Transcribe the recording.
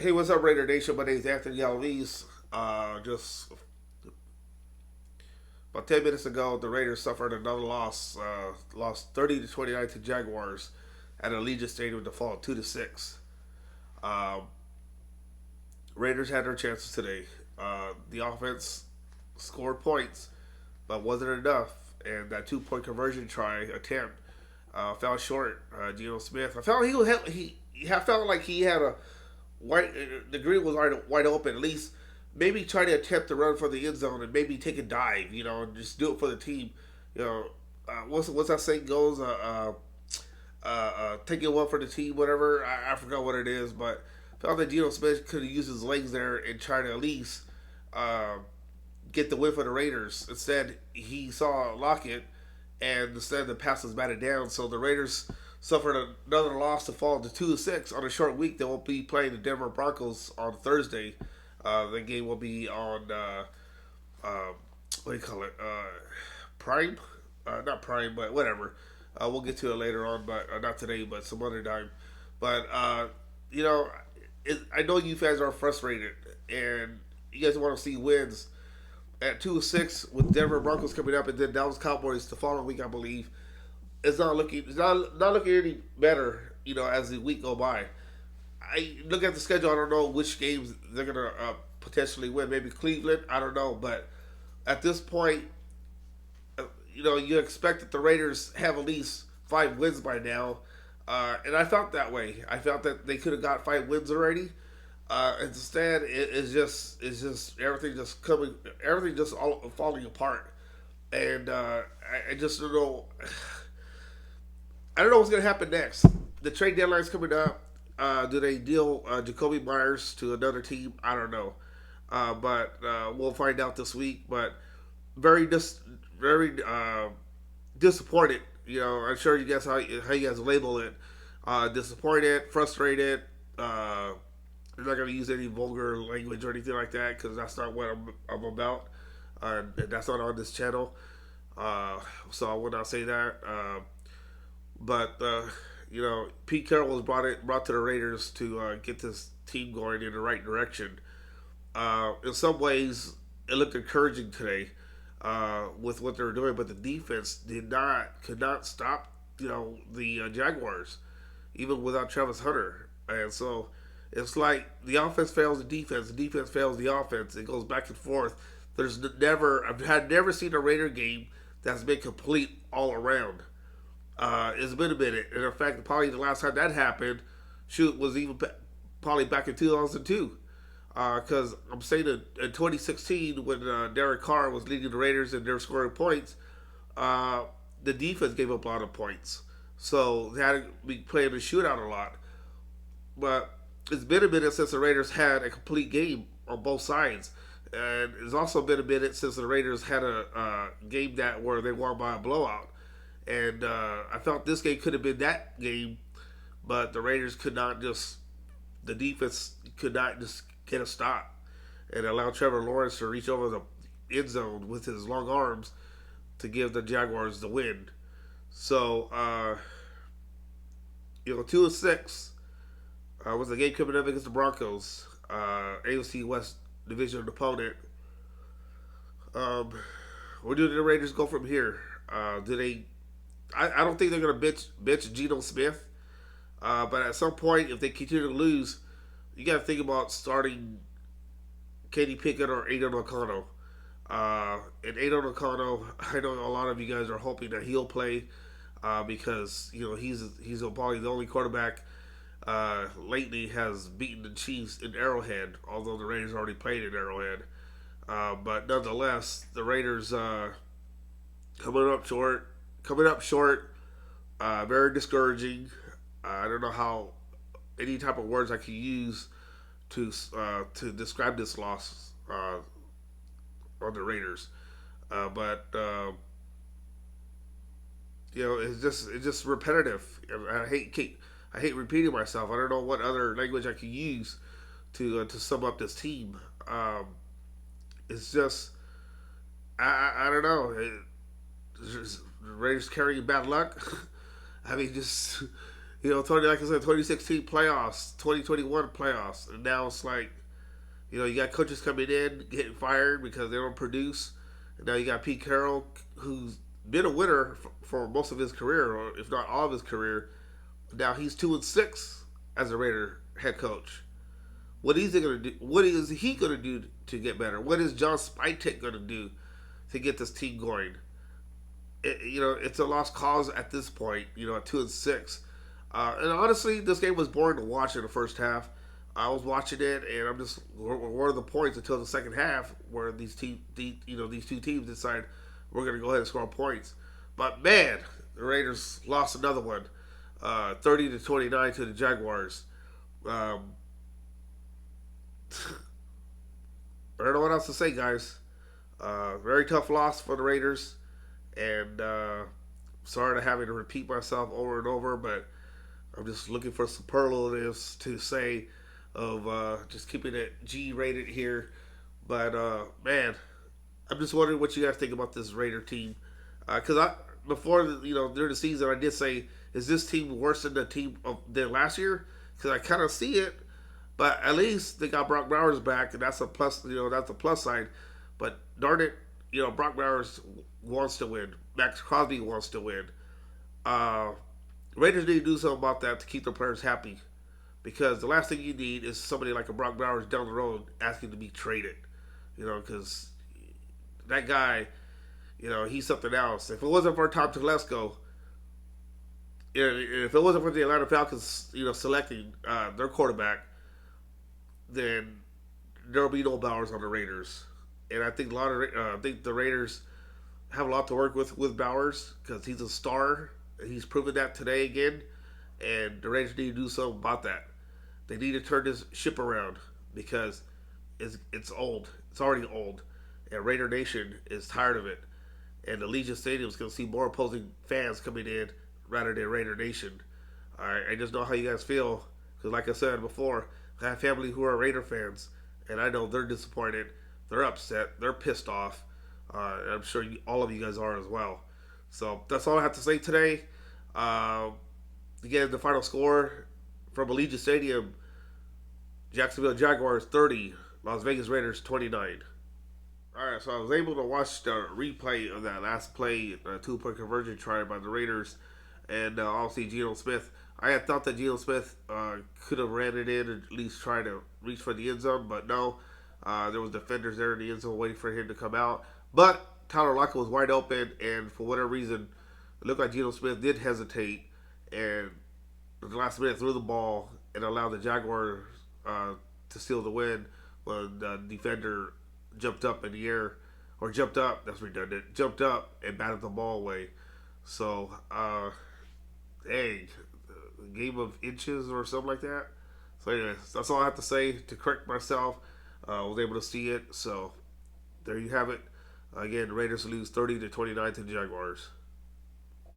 Hey, what's up, Raider Nation? My name is Anthony Alves. Just about 10 minutes ago, the Raiders suffered another loss. Lost 30-29 to Jaguars at Allegiant Stadium to fall 2-6. Um, Raiders had their chances today. The offense scored points, but wasn't enough. And that 2 point conversion try attempt fell short. Geno Smith, I felt he felt like he had a wide the green was wide open. At least maybe try to attempt to run for the end zone and maybe take a dive. And just do it for the team. You know, what's that saying goes? Taking one for the team, whatever. I forgot what it is, but I felt that Geno Smith could have used his legs there and try to at least uh, get the win for the Raiders. Instead, he saw Lockett, and instead the pass was batted down. So the Raiders suffered another loss to fall to 2-6 on a short week. They won't be playing the Denver Broncos on Thursday. The game will be on uh, what do you call it? Prime, not Prime, but whatever. We'll get to it later on, but not today, but some other time. But you know, I know you fans are frustrated, and you guys want to see wins at 2-6 with Denver Broncos coming up, and then Dallas Cowboys the following week, I believe. It's not looking any better, as the week go by. I look at the schedule. I don't know which games they're gonna potentially win. Maybe Cleveland. I don't know, but at this point, you expect that the Raiders have at least 5 wins by now, and I felt that way. I felt that they could have got 5 wins already. Instead, it's just everything just all falling apart, and I just don't know. I don't know what's going to happen next. The trade deadline's coming up. Do they deal Jacoby Myers to another team? I don't know, but we'll find out this week. But very very disappointed. I'm sure you guys how you guys label it. Disappointed, frustrated. I'm not going to use any vulgar language or anything like that because that's not what I'm about. And that's not on this channel. So I would not say that. But Pete Carroll was brought to the Raiders to get this team going in the right direction. In some ways, it looked encouraging today with what they were doing, but the defense could not stop the Jaguars even without Travis Hunter, and so it's like the offense fails the defense fails the offense. It goes back and forth. I've had never seen a Raider game that's been complete all around. It's been a minute, and in fact, probably the last time that happened, was even probably back in 2002. Because I'm saying in 2016, when Derek Carr was leading the Raiders and they were scoring points, uh, the defense gave up a lot of points. So they had to be playing the shootout a lot. But it's been a minute since the Raiders had a complete game on both sides. And it's also been a minute since the Raiders had a game where they won by a blowout. And I felt this game could have been that game, but the Raiders the defense could not just get a stop and allow Trevor Lawrence to reach over the end zone with his long arms to give the Jaguars the win. So, 2-6 was the game coming up against the Broncos, AFC West division opponent. Where do the Raiders go from here? Do they? I don't think they're going to bench Geno Smith, but at some point, if they continue to lose, you got to think about starting Kenny Pickett or Aiden O'Connell. And Aiden O'Connell, I know a lot of you guys are hoping that he'll play because he's probably the only quarterback lately has beaten the Chiefs in Arrowhead, although the Raiders already played in Arrowhead. But nonetheless, the Raiders coming up short. Very discouraging. I don't know how any type of words I can use to describe this loss on the Raiders. But it's just repetitive. I hate repeating myself. I don't know what other language I can use to sum up this team. It's just I don't know. The Raiders carrying bad luck. I mean, just Tony, like I said, 2016 playoffs, 2021 playoffs, and now it's like, you got coaches coming in getting fired because they don't produce, and now you got Pete Carroll, who's been a winner for most of his career, or if not all of his career. Now he's 2-6 as a Raider head coach. What is he going to do? What is he going to do to get better? What is John Spytek going to do to get this team going? It's a lost cause at this point. At 2-6, and honestly, this game was boring to watch in the first half. I was watching it, and I'm just one of the points until the second half where these these two teams decide we're going to go ahead and score points. But man, the Raiders lost another one, 30-29 to the Jaguars. Um, I don't know what else to say, guys. Very tough loss for the Raiders, and sorry to having to repeat myself over and over, but I'm just looking for superlatives to say of just keeping it G rated here. But man, I'm just wondering what you guys think about this Raider team. Because before during the season, I did say, is this team worse than the team than last year? Because I kind of see it, but at least they got Brock Bowers back, and that's a plus. That's a plus side. But darn it, Brock Bowers wants to win. Max Crosby wants to win. Uh, Raiders need to do something about that to keep their players happy. Because the last thing you need is somebody like a Brock Bowers down the road asking to be traded. Because that guy, he's something else. If it wasn't for Tom Telesco, if it wasn't for the Atlanta Falcons, selecting their quarterback, then there'll be no Bowers on the Raiders. And I think I think the Raiders have a lot to work with Bowers because he's a star. He's proven that today again, and the Raiders need to do something about that. They need to turn this ship around because it's old. It's already old, and Raider Nation is tired of it. And the Legion Stadium is going to see more opposing fans coming in rather than Raider Nation. I just know how you guys feel because, like I said before, I have family who are Raider fans, and I know they're disappointed, they're upset, they're pissed off. I'm sure all of you guys are as well. So that's all I have to say today. Again, the final score from Allegiant Stadium: Jacksonville Jaguars 30, Las Vegas Raiders 29. All right, so I was able to watch the replay of that last play, two-point conversion try by the Raiders, and obviously Geno Smith. I had thought that Geno Smith could have ran it in and at least try to reach for the end zone, but no. There was defenders there in the end zone waiting for him to come out. But Tyler Lockett was wide open, and for whatever reason, it looked like Geno Smith did hesitate, and at the last minute threw the ball and allowed the Jaguars to steal the win when the defender jumped up in the air, or jumped up, that's redundant, jumped up and batted the ball away. So, hey, a game of inches or something like that. So, anyways, that's all I have to say to correct myself. I was able to see it, so there you have it. Again, the Raiders lose 30-29 to the Jaguars.